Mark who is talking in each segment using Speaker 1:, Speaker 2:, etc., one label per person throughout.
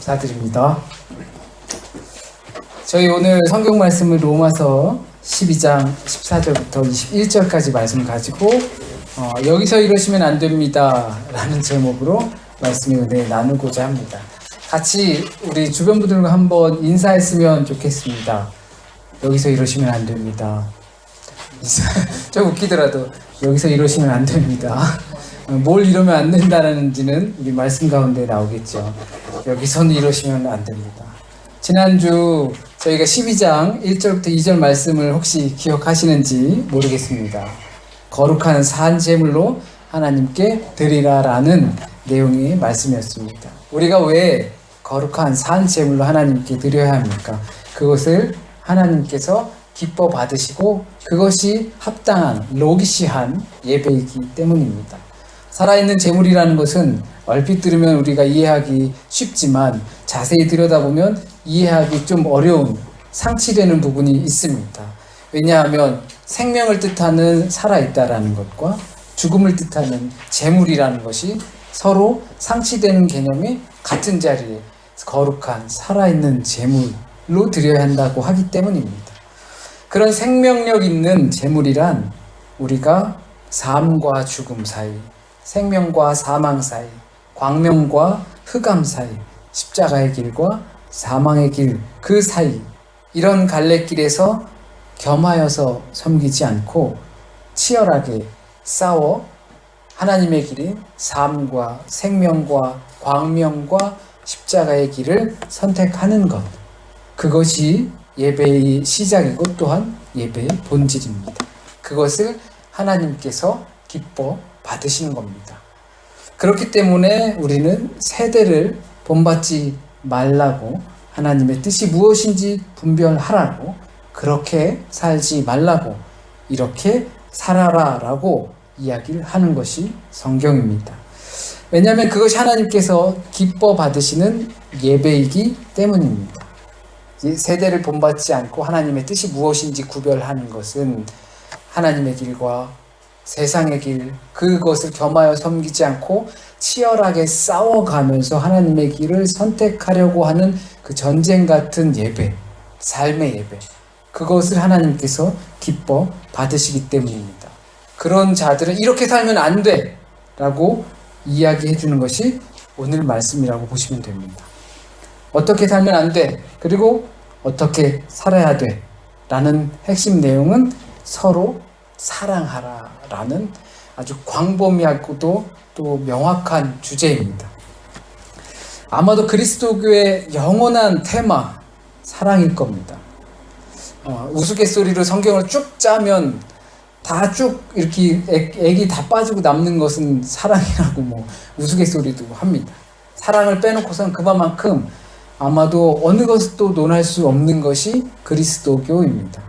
Speaker 1: 감사드립니다. 저희 오늘 성경 말씀을 로마서 12장 14절부터 21절까지 말씀 가지고 여기서 이러시면 안 됩니다 라는 제목으로 말씀의 은혜 나누고자 합니다. 같이 우리 주변 분들과 한번 인사했으면 좋겠습니다. 여기서 이러시면 안 됩니다. 좀 웃기더라도 여기서 이러시면 안 됩니다. 뭘 이러면 안 된다는지는 우리 말씀 가운데 나오겠죠. 여기서는 이러시면 안 됩니다. 지난주 저희가 12장 1절부터 2절 말씀을 혹시 기억하시는지 모르겠습니다. 거룩한 산 제물로 하나님께 드리라라는 내용의 말씀이었습니다. 우리가 왜 거룩한 산 제물로 하나님께 드려야 합니까? 그것을 하나님께서 기뻐 받으시고 그것이 합당한 로기시한 예배이기 때문입니다. 살아있는 제물이라는 것은 얼핏 들으면 우리가 이해하기 쉽지만 자세히 들여다보면 이해하기 좀 어려운 상치되는 부분이 있습니다. 왜냐하면 생명을 뜻하는 살아있다라는 것과 죽음을 뜻하는 제물이라는 것이 서로 상치되는 개념이 같은 자리에 거룩한 살아있는 제물로 드려야 한다고 하기 때문입니다. 그런 생명력 있는 제물이란 우리가 삶과 죽음 사이, 생명과 사망 사이, 광명과 흑암 사이, 십자가의 길과 사망의 길 그 사이, 이런 갈래길에서 겸하여서 섬기지 않고 치열하게 싸워 하나님의 길인 삶과 생명과 광명과 십자가의 길을 선택하는 것, 그것이 예배의 시작이고 또한 예배의 본질입니다. 그것을 하나님께서 기뻐 받으시는 겁니다. 그렇기 때문에 우리는 세대를 본받지 말라고, 하나님의 뜻이 무엇인지 분별하라고, 그렇게 살지 말라고, 이렇게 살아라 라고 이야기를 하는 것이 성경입니다. 왜냐하면 그것이 하나님께서 기뻐 받으시는 예배이기 때문입니다. 세대를 본받지 않고 하나님의 뜻이 무엇인지 구별하는 것은 하나님의 길과 세상의 길, 그것을 겸하여 섬기지 않고 치열하게 싸워가면서 하나님의 길을 선택하려고 하는 그 전쟁 같은 예배, 삶의 예배, 그것을 하나님께서 기뻐 받으시기 때문입니다. 그런 자들은 이렇게 살면 안 돼 라고 이야기해 주는 것이 오늘 말씀이라고 보시면 됩니다. 어떻게 살면 안 돼, 그리고 어떻게 살아야 돼 라는 핵심 내용은 서로 사랑하라 라는 아주 광범위하고도 또 명확한 주제입니다. 아마도 그리스도교의 영원한 테마, 사랑일 겁니다. 우스갯소리로 성경을 쭉 짜면 다 쭉 이렇게 액이 다 빠지고 남는 것은 사랑이라고 우스갯소리도 합니다. 사랑을 빼놓고선 그만큼 아마도 어느 것도 논할 수 없는 것이 그리스도교입니다.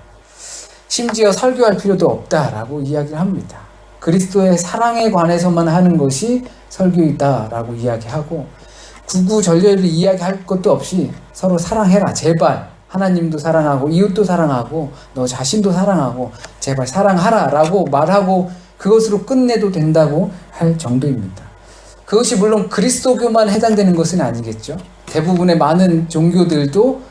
Speaker 1: 심지어 설교할 필요도 없다라고 이야기를 합니다. 그리스도의 사랑에 관해서만 하는 것이 설교이다라고 이야기하고, 구구절절히 이야기할 것도 없이 서로 사랑해라, 제발. 하나님도 사랑하고 이웃도 사랑하고 너 자신도 사랑하고 제발 사랑하라 라고 말하고 그것으로 끝내도 된다고 할 정도입니다. 그것이 물론 그리스도교만 해당되는 것은 아니겠죠. 대부분의 많은 종교들도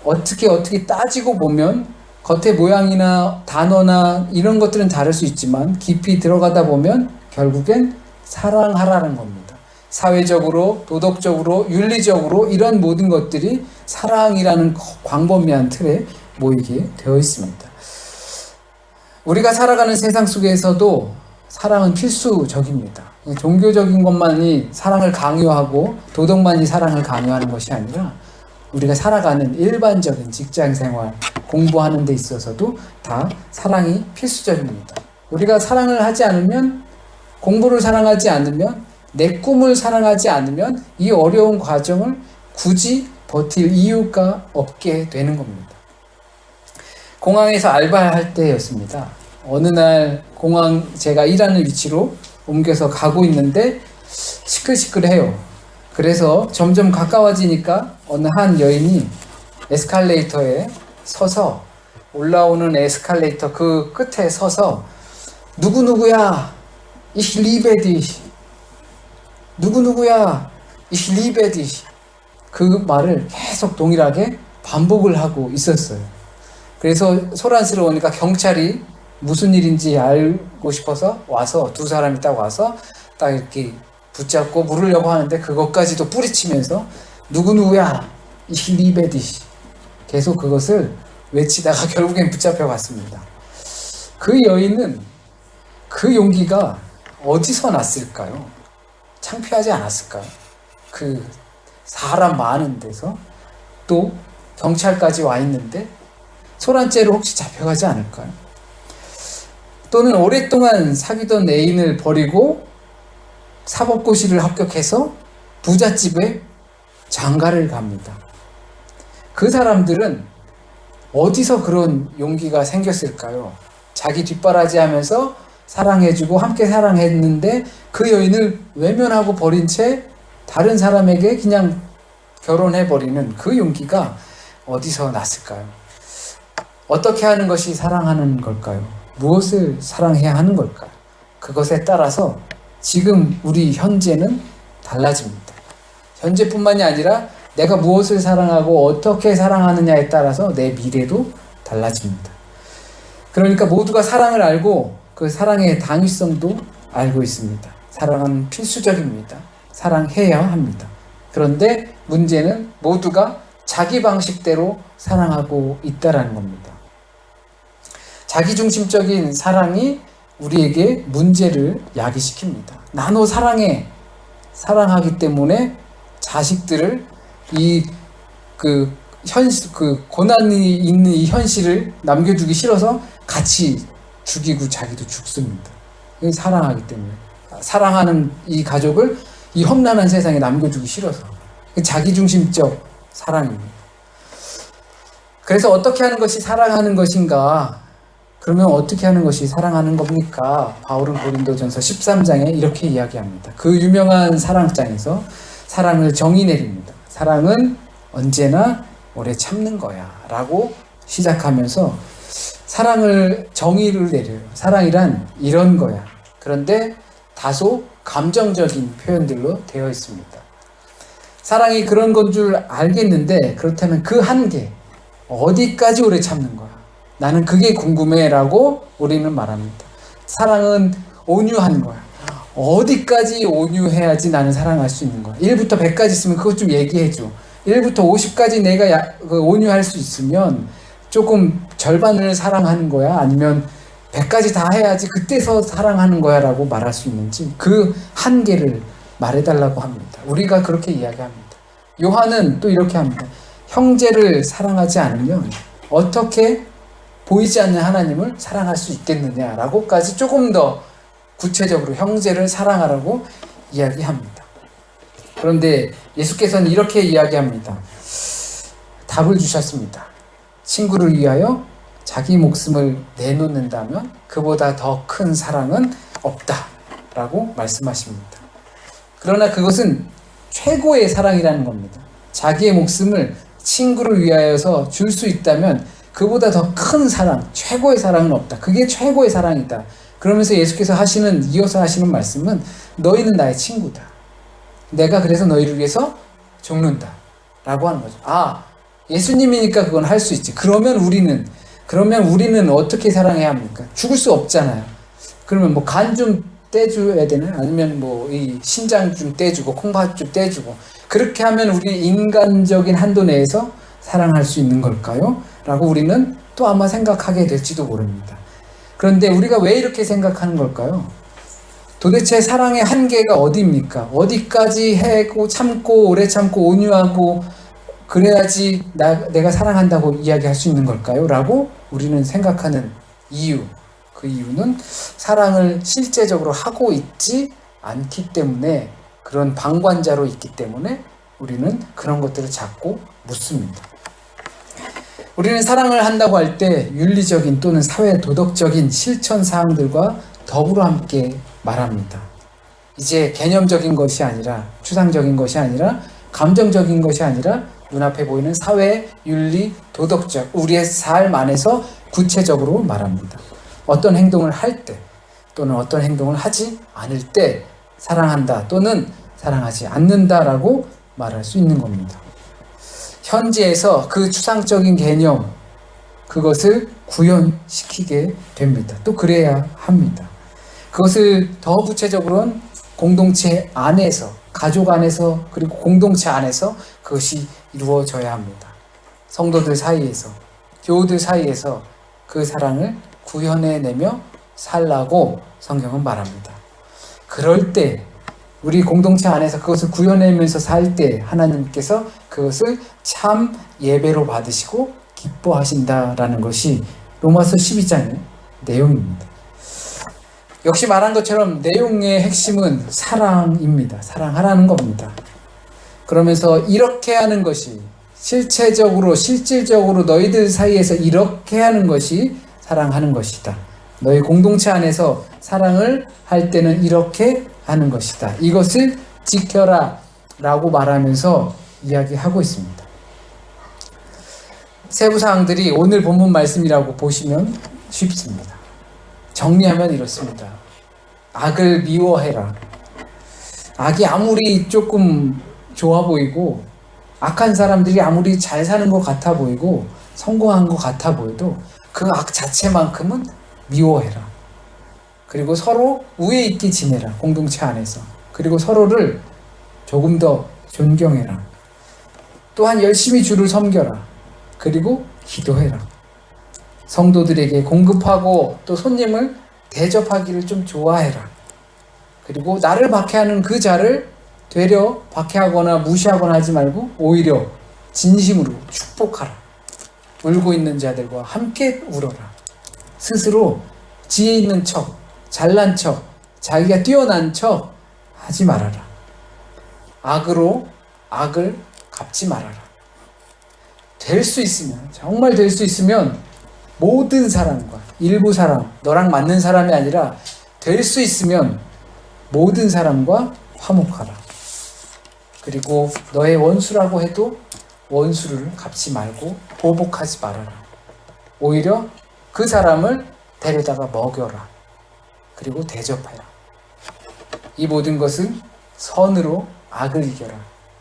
Speaker 1: 어떻게 따지고 보면 겉의 모양이나 단어나 이런 것들은 다를 수 있지만 깊이 들어가다 보면 결국엔 사랑하라는 겁니다. 사회적으로, 도덕적으로, 윤리적으로 이런 모든 것들이 사랑이라는 광범위한 틀에 모이게 되어 있습니다. 우리가 살아가는 세상 속에서도 사랑은 필수적입니다. 종교적인 것만이 사랑을 강요하고 도덕만이 사랑을 강요하는 것이 아니라 우리가 살아가는 일반적인 직장생활, 공부하는 데 있어서도 다 사랑이 필수적입니다. 우리가 사랑을 하지 않으면, 공부를 사랑하지 않으면, 내 꿈을 사랑하지 않으면 이 어려운 과정을 굳이 버틸 이유가 없게 되는 겁니다. 공항에서 알바할 때였습니다. 어느 날 공항, 제가 일하는 위치로 옮겨서 가고 있는데 시끌시끌해요. 그래서 점점 가까워지니까 어느 한 여인이 에스컬레이터에 서서, 올라오는 에스컬레이터 그 끝에 서서 누구누구야, ich liebe dich, 누구누구야, ich liebe dich, 그 말을 계속 동일하게 반복을 하고 있었어요. 그래서 소란스러우니까 경찰이 무슨 일인지 알고 싶어서 와서 두 사람이 딱 와서 딱 이렇게 붙잡고 물으려고 하는데 그것까지도 뿌리치면서 누구누구야 이리베디시 계속 그것을 외치다가 결국엔 붙잡혀 갔습니다. 그 여인은 그 용기가 어디서 났을까요? 창피하지 않았을까요? 그 사람 많은 데서 또 경찰까지 와 있는데 소란죄로 혹시 잡혀가지 않을까요? 또는 오랫동안 사귀던 애인을 버리고 사법고시를 합격해서 부잣집에 장가를 갑니다. 그 사람들은 어디서 그런 용기가 생겼을까요? 자기 뒷바라지하면서 사랑해주고 함께 사랑했는데 그 여인을 외면하고 버린 채 다른 사람에게 그냥 결혼해버리는 그 용기가 어디서 났을까요? 어떻게 하는 것이 사랑하는 걸까요? 무엇을 사랑해야 하는 걸까요? 그것에 따라서 지금 우리 현재는 달라집니다. 현재뿐만이 아니라 내가 무엇을 사랑하고 어떻게 사랑하느냐에 따라서 내 미래도 달라집니다. 그러니까 모두가 사랑을 알고 그 사랑의 당위성도 알고 있습니다. 사랑은 필수적입니다. 사랑해야 합니다. 그런데 문제는 모두가 자기 방식대로 사랑하고 있다는 겁니다. 자기중심적인 사랑이 우리에게 문제를 야기시킵니다. 나 너 사랑해. 사랑하기 때문에 자식들을 그 고난이 있는 이 현실을 남겨두기 싫어서 같이 죽이고 자기도 죽습니다. 사랑하기 때문에. 사랑하는 이 가족을 이 험난한 세상에 남겨두기 싫어서. 자기중심적 사랑입니다. 그래서 어떻게 하는 것이 사랑하는 것인가? 그러면 어떻게 하는 것이 사랑하는 겁니까? 바울은 고린도전서 13장에 이렇게 이야기합니다. 그 유명한 사랑장에서 사랑을 정의 내립니다. 사랑은 언제나 오래 참는 거야 라고 시작하면서 사랑을 정의를 내려요. 사랑이란 이런 거야. 그런데 다소 감정적인 표현들로 되어 있습니다. 사랑이 그런 건 줄 알겠는데 그렇다면 그 한계 어디까지 오래 참는 거야? 나는 그게 궁금해 라고 우리는 말합니다. 사랑은 온유한 거야. 어디까지 온유해야지 나는 사랑할 수 있는 거야? 1부터 100까지 있으면 그것 좀 얘기해 줘. 1부터 50까지 내가 온유할 수 있으면 조금 절반을 사랑하는 거야? 아니면 100까지 다 해야지 그때서 사랑하는 거야? 라고 말할 수 있는지 그 한계를 말해달라고 합니다. 우리가 그렇게 이야기합니다. 요한은 또 이렇게 합니다. 형제를 사랑하지 않으면 어떻게 보이지 않는 하나님을 사랑할 수 있겠느냐라고까지 조금 더 구체적으로 형제를 사랑하라고 이야기합니다. 그런데 예수께서는 이렇게 이야기합니다. 답을 주셨습니다. 친구를 위하여 자기 목숨을 내놓는다면 그보다 더 큰 사랑은 없다라고 말씀하십니다. 그러나 그것은 최고의 사랑이라는 겁니다. 자기의 목숨을 친구를 위하여서 줄 수 있다면 그보다 더 큰 사랑, 최고의 사랑은 없다. 그게 최고의 사랑이다. 그러면서 예수께서 이어서 하시는 말씀은 너희는 나의 친구다. 내가 그래서 너희를 위해서 죽는다. 라고 하는 거죠. 예수님이니까 그건 할 수 있지. 그러면 우리는 어떻게 사랑해야 합니까? 죽을 수 없잖아요. 그러면 뭐 간 좀 떼줘야 되나요? 아니면 뭐 이 신장 좀 떼주고 콩팥 좀 떼주고 그렇게 하면 우리 인간적인 한도 내에서 사랑할 수 있는 걸까요? 라고 우리는 또 아마 생각하게 될지도 모릅니다. 그런데 우리가 왜 이렇게 생각하는 걸까요? 도대체 사랑의 한계가 어디입니까? 어디까지 해고 참고 오래 참고 온유하고 그래야지 내가 사랑한다고 이야기할 수 있는 걸까요? 라고 우리는 생각하는 이유, 그 이유는 사랑을 실제적으로 하고 있지 않기 때문에, 그런 방관자로 있기 때문에 우리는 그런 것들을 자꾸 묻습니다. 우리는 사랑을 한다고 할 때 윤리적인 또는 사회 도덕적인 실천 사항들과 더불어 함께 말합니다. 이제 개념적인 것이 아니라, 추상적인 것이 아니라, 감정적인 것이 아니라 눈앞에 보이는 사회, 윤리, 도덕적 우리의 삶 안에서 구체적으로 말합니다. 어떤 행동을 할 때 또는 어떤 행동을 하지 않을 때 사랑한다 또는 사랑하지 않는다라고 말할 수 있는 겁니다. 편지에서 그 추상적인 개념, 그것을 구현시키게 됩니다. 또 그래야 합니다. 그것을 더 구체적으로는 공동체 안에서, 가족 안에서, 그리고 공동체 안에서 그것이 이루어져야 합니다. 성도들 사이에서, 교우들 사이에서 그 사랑을 구현해내며 살라고 성경은 말합니다. 그럴 때, 우리 공동체 안에서 그것을 구현해내면서 살 때 하나님께서 그것을 참 예배로 받으시고 기뻐하신다라는 것이 로마서 12장의 내용입니다. 역시 말한 것처럼 내용의 핵심은 사랑입니다. 사랑하라는 겁니다. 그러면서 이렇게 하는 것이 실질적으로 너희들 사이에서 이렇게 하는 것이 사랑하는 것이다. 너희 공동체 안에서 사랑을 할 때는 이렇게 하는 것이다. 이것을 지켜라 라고 말하면서 이야기하고 있습니다. 세부사항들이 오늘 본문 말씀이라고 보시면 쉽습니다. 정리하면 이렇습니다. 악을 미워해라. 악이 아무리 조금 좋아 보이고 악한 사람들이 아무리 잘 사는 것 같아 보이고 성공한 것 같아 보여도 그 악 자체만큼은 미워해라. 그리고 서로 우애 있게 지내라. 공동체 안에서. 그리고 서로를 조금 더 존경해라. 또한 열심히 주를 섬겨라. 그리고 기도해라. 성도들에게 공급하고 또 손님을 대접하기를 좀 좋아해라. 그리고 나를 박해하는 그 자를 되려 박해하거나 무시하거나 하지 말고 오히려 진심으로 축복하라. 울고 있는 자들과 함께 울어라. 스스로 지혜 있는 척, 잘난 척, 자기가 뛰어난 척 하지 말아라. 악으로 악을 갚지 말아라. 될 수 있으면, 정말 될 수 있으면 모든 사람과 일부 사람, 너랑 맞는 사람이 아니라 될 수 있으면 모든 사람과 화목하라. 그리고 너의 원수라고 해도 원수를 갚지 말고 보복하지 말아라. 오히려 그 사람을 데려다가 먹여라. 그리고 대접해라. 이 모든 것은 선으로 악을 이겨라.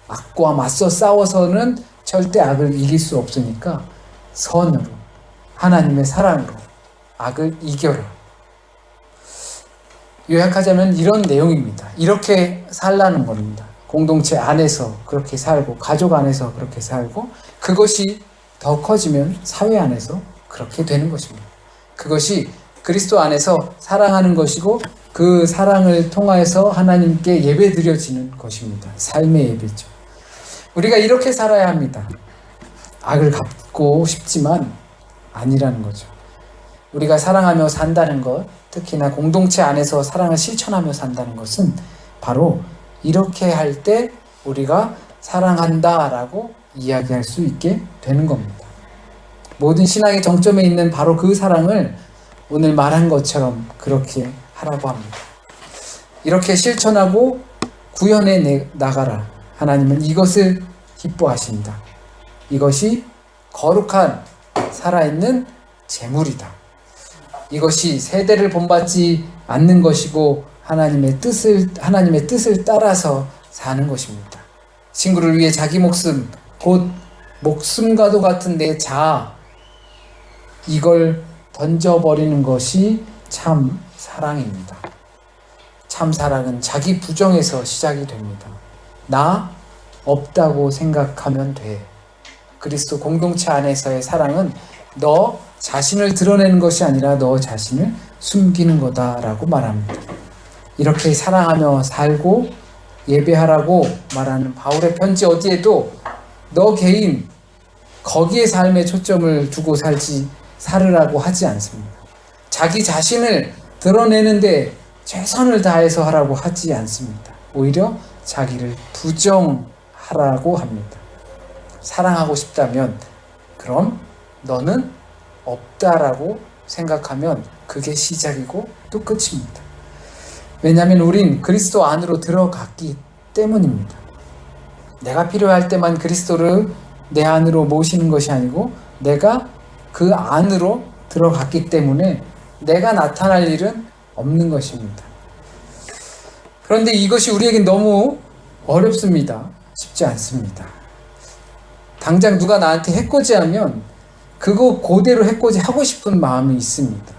Speaker 1: 악과 맞서 싸워서는 절대 악을 이길 수 없으니까 선으로, 하나님의 사랑으로 악을 이겨라. 요약하자면 이런 내용입니다. 이렇게 살라는 겁니다. 공동체 안에서 그렇게 살고, 가족 안에서 그렇게 살고, 그것이 더 커지면 사회 안에서 그렇게 되는 것입니다. 그것이 그리스도 안에서 사랑하는 것이고, 그 사랑을 통하여서 하나님께 예배 드려지는 것입니다. 삶의 예배죠. 우리가 이렇게 살아야 합니다. 악을 갚고 싶지만 아니라는 거죠. 우리가 사랑하며 산다는 것, 특히나 공동체 안에서 사랑을 실천하며 산다는 것은 바로 이렇게 할 때 우리가 사랑한다라고 이야기할 수 있게 되는 겁니다. 모든 신앙의 정점에 있는 바로 그 사랑을 오늘 말한 것처럼 그렇게 하라고 합니다. 이렇게 실천하고 구현해 나가라. 하나님은 이것을 기뻐하신다. 이것이 거룩한 살아있는 재물이다. 이것이 세대를 본받지 않는 것이고 하나님의 뜻을 따라서 사는 것입니다. 친구를 위해 자기 목숨, 곧 목숨과도 같은 내 자아, 이걸 던져버리는 것이 참 사랑입니다. 참 사랑은 자기 부정에서 시작이 됩니다. 나 없다고 생각하면 돼. 그리스도 공동체 안에서의 사랑은 너 자신을 드러내는 것이 아니라 너 자신을 숨기는 거다라고 말합니다. 이렇게 사랑하며 살고 예배하라고 말하는 바울의 편지 어디에도 너 개인 거기에 삶의 초점을 두고 살으라고 하지 않습니다. 자기 자신을 드러내는데 최선을 다해서 하라고 하지 않습니다. 오히려 자기를 부정하라고 합니다. 사랑하고 싶다면 그럼 너는 없다라고 생각하면 그게 시작이고 또 끝입니다. 왜냐하면 우린 그리스도 안으로 들어갔기 때문입니다. 내가 필요할 때만 그리스도를 내 안으로 모시는 것이 아니고 내가 그 안으로 들어갔기 때문에 내가 나타날 일은 없는 것입니다. 그런데 이것이 우리에겐 너무 어렵습니다. 쉽지 않습니다. 당장 누가 나한테 해코지하면 그거 그대로 해코지 하고 싶은 마음이 있습니다.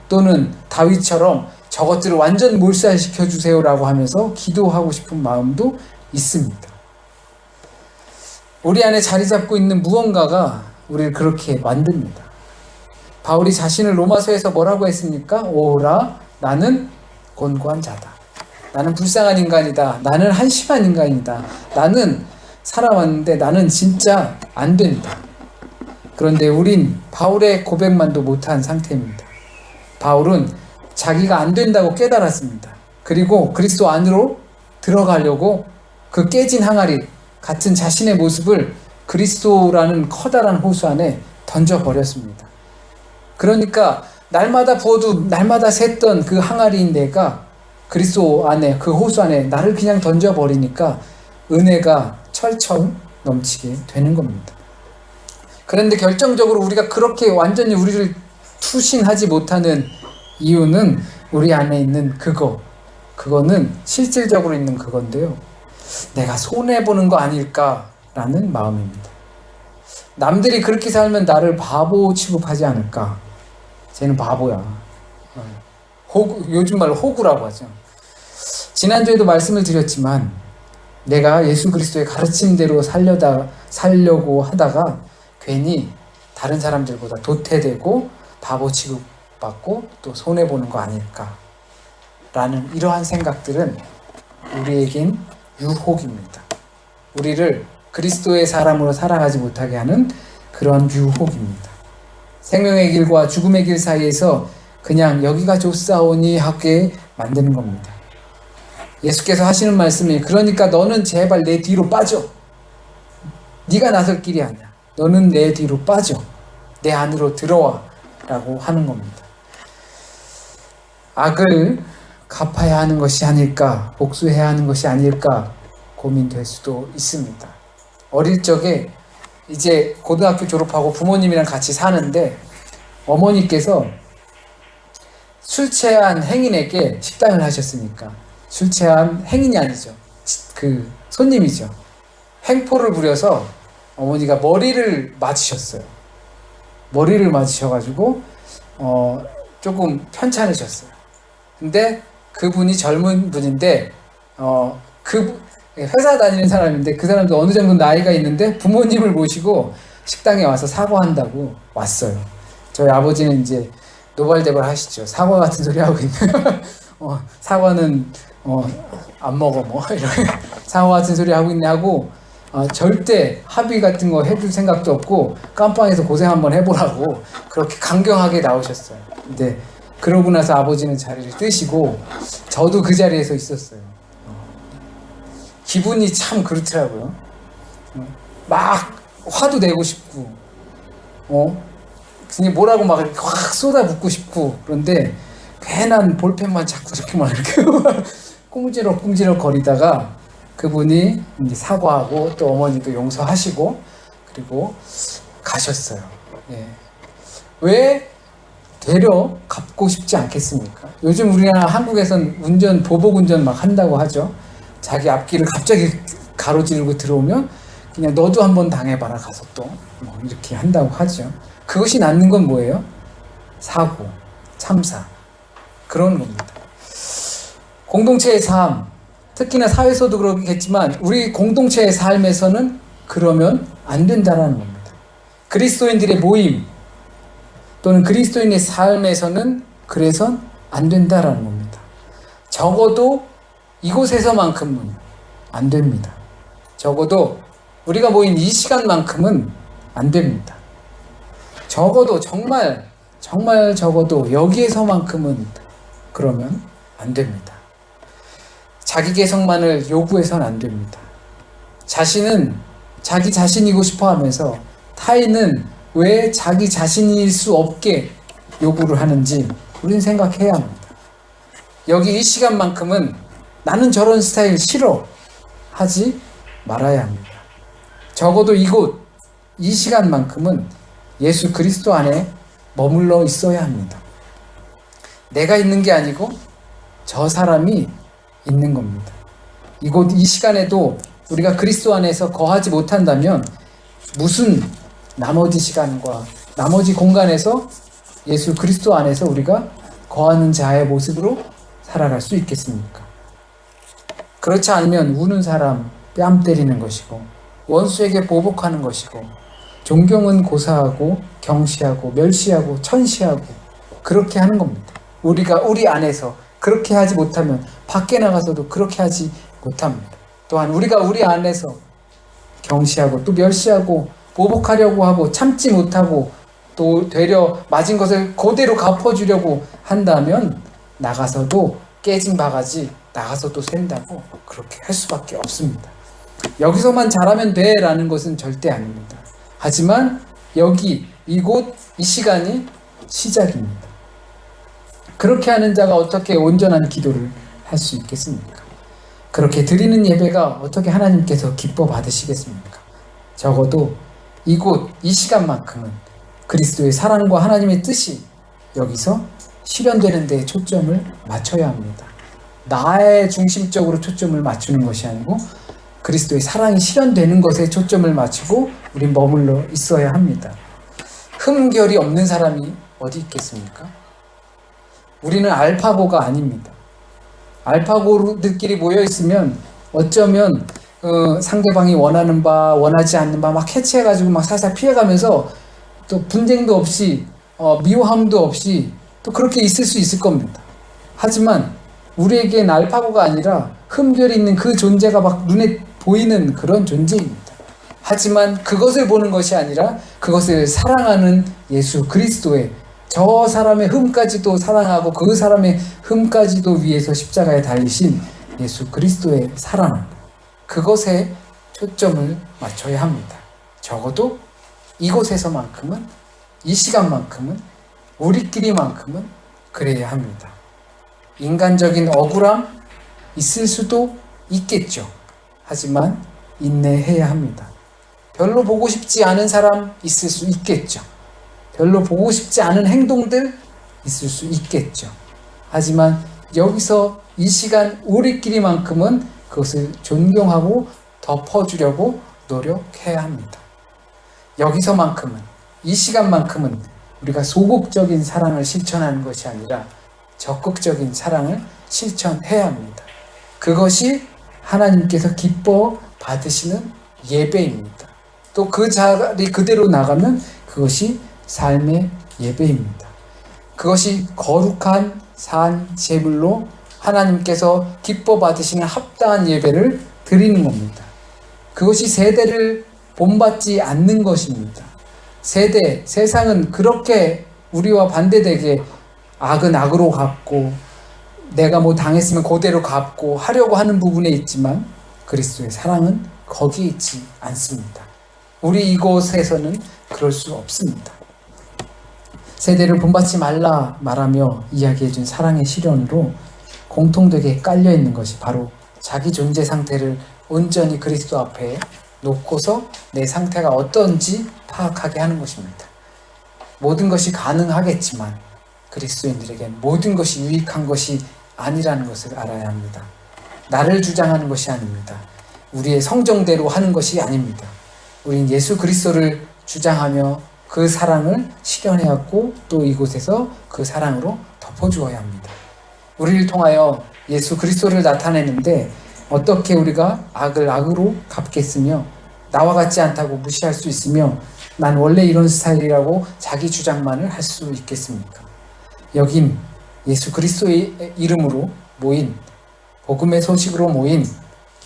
Speaker 1: 또는 다윗처럼 저것들을 완전 몰살시켜 주세요라고 하면서 기도하고 싶은 마음도 있습니다. 우리 안에 자리 잡고 있는 무언가가 우리를 그렇게 만듭니다. 바울이 자신을 로마서에서 뭐라고 했습니까? 오라, 나는 곤고한 자다. 나는 불쌍한 인간이다. 나는 한심한 인간이다. 나는 살아왔는데 나는 진짜 안 된다. 그런데 우린 바울의 고백만도 못한 상태입니다. 바울은 자기가 안 된다고 깨달았습니다. 그리고 그리스도 안으로 들어가려고 그 깨진 항아리 같은 자신의 모습을 그리스도라는 커다란 호수 안에 던져버렸습니다. 그러니까 날마다 부어도 날마다 샜던 그 항아리인 내가 그리스도 안에 그 호수 안에 나를 그냥 던져버리니까 은혜가 철철 넘치게 되는 겁니다. 그런데 결정적으로 우리가 그렇게 완전히 우리를 투신하지 못하는 이유는 우리 안에 있는 그거는 실질적으로 있는 그건데요. 내가 손해보는 거 아닐까라는 마음입니다. 남들이 그렇게 살면 나를 바보 취급하지 않을까? 쟤는 바보야. 요즘 말로 호구라고 하죠. 지난주에도 말씀을 드렸지만 내가 예수 그리스도의 가르침대로 살려고 하다가 괜히 다른 사람들보다 도태되고 바보 취급받고 또 손해보는 거 아닐까 라는 이러한 생각들은 우리에겐 유혹입니다. 우리를 그리스도의 사람으로 살아가지 못하게 하는 그런 유혹입니다. 생명의 길과 죽음의 길 사이에서 그냥 여기가 좋사오니 하게 만드는 겁니다. 예수께서 하시는 말씀이 그러니까 너는 제발 내 뒤로 빠져. 네가 나설 길이 아니야. 너는 내 뒤로 빠져. 내 안으로 들어와 라고 하는 겁니다. 악을 갚아야 하는 것이 아닐까, 복수해야 하는 것이 아닐까 고민될 수도 있습니다. 어릴 적에 이제 고등학교 졸업하고 부모님이랑 같이 사는데 어머니께서 술 취한 행인에게 식당을 하셨으니까 술 취한 행인이 아니죠. 그 손님이죠. 횡포를 부려서 어머니가 머리를 맞으셨어요. 머리를 맞으셔가지고 조금 편찮으셨어요. 근데 그분이 젊은 분인데 그 회사 다니는 사람인데 그 사람도 어느 정도 나이가 있는데 부모님을 모시고 식당에 와서 사과한다고 왔어요. 저희 아버지는 이제 노발대발 하시죠. 사과 같은 소리 하고 있는 사과는 안 먹어 뭐 이렇게 사과 같은 소리 하고 있네 하고 절대 합의 같은 거 해줄 생각도 없고 깜빵에서 고생 한번 해보라고 그렇게 강경하게 나오셨어요. 근데 그러고 나서 아버지는 자리를 뜨시고 저도 그 자리에서 있었어요. 기분이 참 그렇더라고요. 막 화도 내고 싶고 그냥 뭐라고 막 이렇게 확 쏟아붓고 싶고 그런데 괜한 볼펜만 자꾸 이렇게 막 이렇게 꿍지럭 거리다가 그분이 이제 사과하고 또 어머니도 용서하시고 그리고 가셨어요. 예. 왜 되려 갚고 싶지 않겠습니까? 요즘 우리나라 한국에선 보복 운전 막 한다고 하죠. 자기 앞길을 갑자기 가로지르고 들어오면 그냥 너도 한번 당해봐라 가서 또 뭐 이렇게 한다고 하죠. 그것이 낳는 건 뭐예요? 사고, 참사 그런 겁니다. 공동체의 삶, 특히나 사회에서도 그렇겠지만 우리 공동체의 삶에서는 그러면 안 된다는 겁니다. 그리스도인들의 모임 또는 그리스도인의 삶에서는 그래선 안 된다는 겁니다. 적어도 이곳에서만큼은 안 됩니다. 적어도 우리가 모인 이 시간만큼은 안 됩니다. 적어도 정말 적어도 여기에서만큼은 그러면 안 됩니다. 자기 개성만을 요구해서는 안 됩니다. 자신은 자기 자신이고 싶어 하면서 타인은 왜 자기 자신일 수 없게 요구를 하는지 우리는 생각해야 합니다. 여기 이 시간만큼은 나는 저런 스타일 싫어 하지 말아야 합니다. 적어도 이곳 이 시간만큼은 예수 그리스도 안에 머물러 있어야 합니다. 내가 있는 게 아니고 저 사람이 있는 겁니다. 이곳 이 시간에도 우리가 그리스도 안에서 거하지 못한다면 무슨 나머지 시간과 나머지 공간에서 예수 그리스도 안에서 우리가 거하는 자의 모습으로 살아갈 수 있겠습니까? 그렇지 않으면 우는 사람 뺨 때리는 것이고 원수에게 보복하는 것이고 존경은 고사하고 경시하고 멸시하고 천시하고 그렇게 하는 겁니다. 우리가 우리 안에서 그렇게 하지 못하면 밖에 나가서도 그렇게 하지 못합니다. 또한 우리가 우리 안에서 경시하고 또 멸시하고 보복하려고 하고 참지 못하고 또 되려 맞은 것을 그대로 갚아주려고 한다면 나가서도 깨진 바가지 나가서도 샌다고 그렇게 할 수밖에 없습니다. 여기서만 잘하면 돼 라는 것은 절대 아닙니다. 하지만 여기 이곳 이 시간이 시작입니다. 그렇게 하는 자가 어떻게 온전한 기도를 할 수 있겠습니까? 그렇게 드리는 예배가 어떻게 하나님께서 기뻐 받으시겠습니까? 적어도 이곳 이 시간만큼은 그리스도의 사랑과 하나님의 뜻이 여기서 실현되는 데에 초점을 맞춰야 합니다. 나의 중심적으로 초점을 맞추는 것이 아니고 그리스도의 사랑이 실현되는 것에 초점을 맞추고 우린 머물러 있어야 합니다. 흠결이 없는 사람이 어디 있겠습니까? 우리는 알파고가 아닙니다. 알파고들끼리 모여 있으면 어쩌면 상대방이 원하는 바 원하지 않는 바 막 캐치해가지고 막 살살 피해가면서 또 분쟁도 없이 미워함도 없이 또 그렇게 있을 수 있을 겁니다. 하지만 우리에겐 알파고가 아니라 흠결이 있는 그 존재가 막 눈에 보이는 그런 존재입니다. 하지만 그것을 보는 것이 아니라 그것을 사랑하는 예수 그리스도의 저 사람의 흠까지도 사랑하고 그 사람의 흠까지도 위해서 십자가에 달리신 예수 그리스도의 사랑, 그것에 초점을 맞춰야 합니다. 적어도 이곳에서만큼은, 이 시간만큼은, 우리끼리만큼은 그래야 합니다. 인간적인 억울함 있을 수도 있겠죠. 하지만 인내해야 합니다. 별로 보고 싶지 않은 사람 있을 수 있겠죠. 별로 보고 싶지 않은 행동들 있을 수 있겠죠. 하지만 여기서 이 시간 우리끼리만큼은 그것을 존경하고 덮어주려고 노력해야 합니다. 여기서만큼은, 이 시간만큼은 우리가 소극적인 사랑을 실천하는 것이 아니라 적극적인 사랑을 실천해야 합니다. 그것이 하나님께서 기뻐 받으시는 예배입니다. 또 그 자리 그대로 나가면 그것이 삶의 예배입니다. 그것이 거룩한 산 제물로 하나님께서 기뻐 받으시는 합당한 예배를 드리는 겁니다. 그것이 세대를 본받지 않는 것입니다. 세상은 그렇게 우리와 반대되게 악은 악으로 갚고 내가 뭐 당했으면 그대로 갚고 하려고 하는 부분에 있지만 그리스도의 사랑은 거기에 있지 않습니다. 우리 이곳에서는 그럴 수 없습니다. 세대를 본받지 말라 말하며 이야기해준 사랑의 실현으로 공통되게 깔려있는 것이 바로 자기 존재 상태를 온전히 그리스도 앞에 놓고서 내 상태가 어떤지 파악하게 하는 것입니다. 모든 것이 가능하겠지만 그리스도인들에겐 모든 것이 유익한 것이 아니라는 것을 알아야 합니다. 나를 주장하는 것이 아닙니다. 우리의 성정대로 하는 것이 아닙니다. 우린 예수 그리스도를 주장하며 그 사랑을 실현해왔고 또 이곳에서 그 사랑으로 덮어주어야 합니다. 우리를 통하여 예수 그리스도를 나타내는데 어떻게 우리가 악을 악으로 갚겠으며 나와 같지 않다고 무시할 수 있으며 난 원래 이런 스타일이라고 자기 주장만을 할 수 있겠습니까? 여긴 예수 그리스도의 이름으로 모인 복음의 소식으로 모인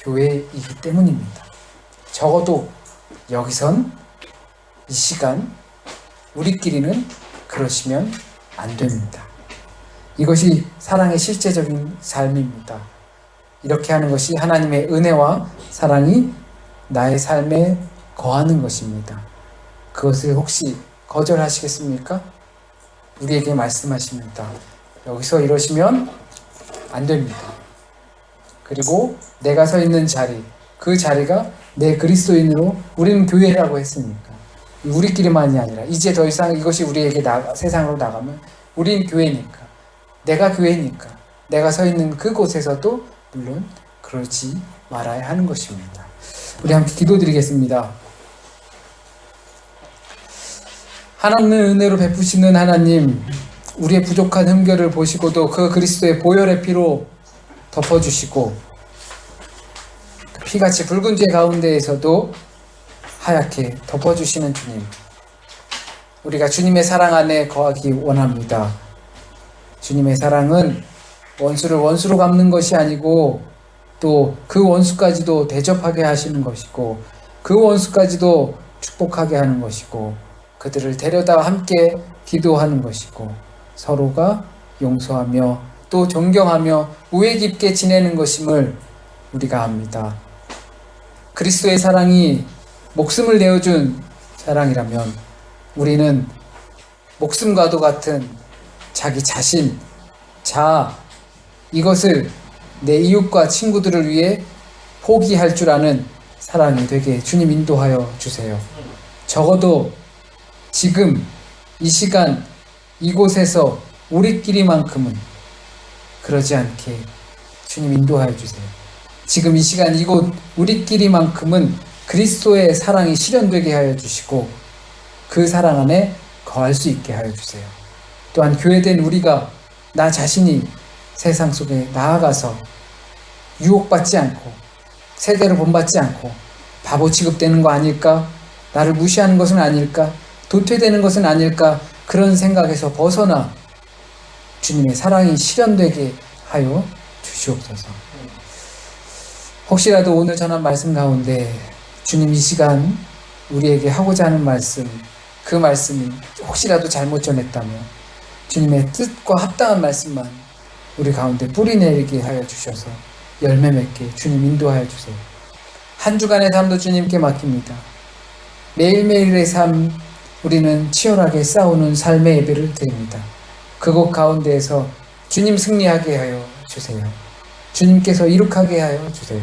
Speaker 1: 교회이기 때문입니다. 적어도 여기선 이 시간 우리끼리는 그러시면 안 됩니다. 이것이 사랑의 실제적인 삶입니다. 이렇게 하는 것이 하나님의 은혜와 사랑이 나의 삶에 거하는 것입니다. 그것을 혹시 거절하시겠습니까? 우리에게 말씀하십니다. 여기서 이러시면 안 됩니다. 그리고 내가 서 있는 자리, 그 자리가 내 그리스도인으로 우리는 교회라고 했으니까 우리끼리만이 아니라 이제 더 이상 이것이 우리에게 세상으로 나가면 우린 교회니까, 내가 교회니까 내가 서 있는 그곳에서도 물론 그러지 말아야 하는 것입니다. 우리 함께 기도드리겠습니다. 하나님의 은혜로 베푸시는 하나님, 우리의 부족한 흠결을 보시고도 그 그리스도의 보혈의 피로 덮어주시고 피같이 붉은 죄 가운데에서도 하얗게 덮어주시는 주님, 우리가 주님의 사랑 안에 거하기 원합니다. 주님의 사랑은 원수를 원수로 갚는 것이 아니고 또 그 원수까지도 대접하게 하시는 것이고 그 원수까지도 축복하게 하는 것이고 그들을 데려다 함께 기도하는 것이고 서로가 용서하며 또 존경하며 우애 깊게 지내는 것임을 우리가 압니다. 그리스도의 사랑이 목숨을 내어준 사랑이라면 우리는 목숨과도 같은 자기 자신, 자아, 이것을 내 이웃과 친구들을 위해 포기할 줄 아는 사랑이 되게 주님 인도하여 주세요. 적어도 지금 이 시간 이곳에서 우리끼리만큼은 그러지 않게 주님 인도하여 주세요. 지금 이 시간 이곳 우리끼리만큼은 그리스도의 사랑이 실현되게 하여 주시고 그 사랑 안에 거할 수 있게 하여 주세요. 또한 교회된 우리가 나 자신이 세상 속에 나아가서 유혹받지 않고 세대로 본받지 않고 바보 취급되는 거 아닐까? 나를 무시하는 것은 아닐까? 도태되는 것은 아닐까? 그런 생각에서 벗어나 주님의 사랑이 실현되게 하여 주시옵소서. 혹시라도 오늘 전한 말씀 가운데 주님 이 시간 우리에게 하고자 하는 말씀, 그 말씀이 혹시라도 잘못 전했다면 주님의 뜻과 합당한 말씀만 우리 가운데 뿌리내리게 하여 주셔서 열매 맺게 주님 인도하여 주세요. 한 주간의 삶도 주님께 맡깁니다. 매일매일의 삶 우리는 치열하게 싸우는 삶의 예배를 드립니다. 그곳 가운데에서 주님 승리하게 하여 주세요. 주님께서 이룩하게 하여 주세요.